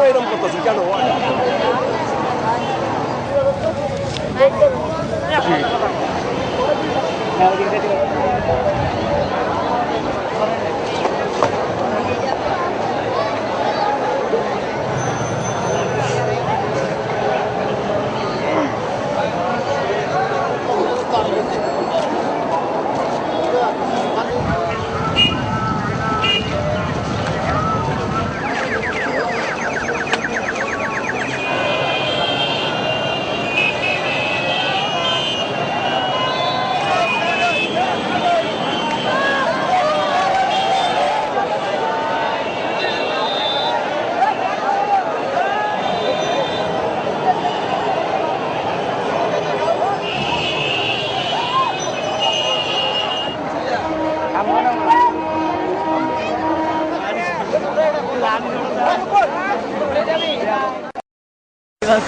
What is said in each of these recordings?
এরকম করতেছেন কেন?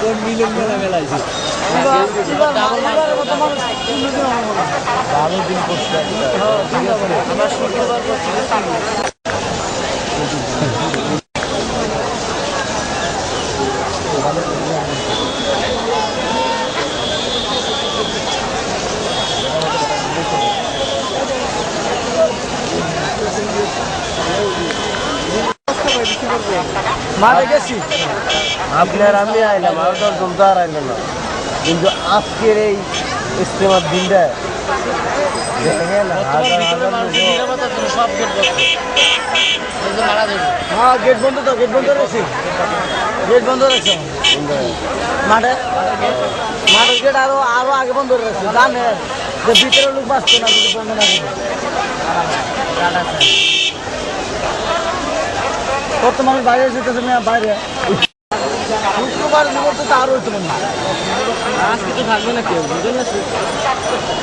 কোন মিলন মেলা মেলাইছে ভালো দিন করছে আমরা শুক্রবার করছি মাঠে গেছি আপনার আমি আইলাম আর তো জমদার আইলাম না কিন্তু আজকের এই ইস্তেমার দিনটা হ্যাঁ গেট বন্ধ তো গেট বন্ধ রয়েছে গেট বন্ধ রয়েছে মাঠে মাঠের গেট আরো আরো আগে বন্ধ রয়েছে জানে যে ভিতরে লোক বাঁচতো না যদি বন্ধ না কত মানুষ বাইরে যেতেছে না বাইরে শুক্রবার তো আরো হইতো না আজকে তো থাকবে না কেউ বুঝে না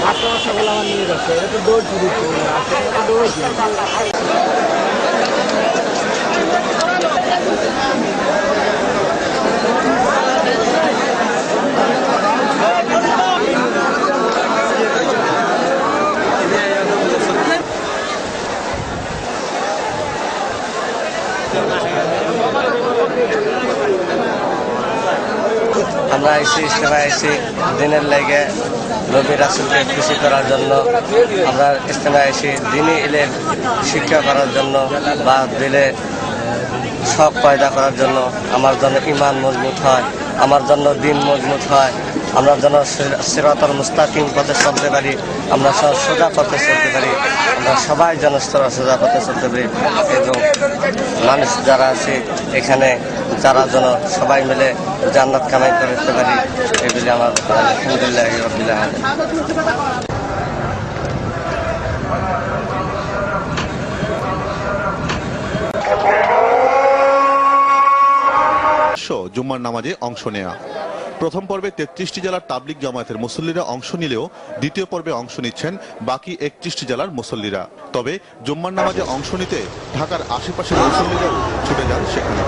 মাস্টার মাস্টারগুলো আমার নিয়ে যাচ্ছে এটা তো দৌড় শুরু দৌড়ছি আমরা এসে ইস্তেমা এসে দিনের লেগে নবী রাসূলকে খুশি করার জন্য আমরা ইস্তেমা এসে দিনই এলের শিক্ষা করার জন্য বা দিলে শখ পয়দা করার জন্য আমার জন্য ঈমান মজবুত হয় আমার জন্য দিন মজবুত হয় আমরা যেন সিরাতাল মুস্তাকিম পথে চলতে পারি আমরা সোজা পথে চলতে পারি আমরা সবাই যেন সোজা পথে চলতে পারি এবং মানুষ যারা আছে এখানে যারা যেন সবাই মিলে জান্নাত কামাই করতে পারি এগুলি আমার আলহামদুলিল্লাহ রাব্বিল আলামিন। জুম্মার নামাজে অংশ নেয়া প্রথম পর্বে ৩৩টি জেলার তাবলিগ জামায়াতের মুসল্লিরা অংশ নিলেও দ্বিতীয় পর্বে অংশ নিচ্ছেন বাকি ৩১টি জেলার মুসল্লিরা। তবে জুম্মার নামাজে অংশ নিতে ঢাকার আশেপাশের মুসল্লিরাও ছুটে যান সেখানে।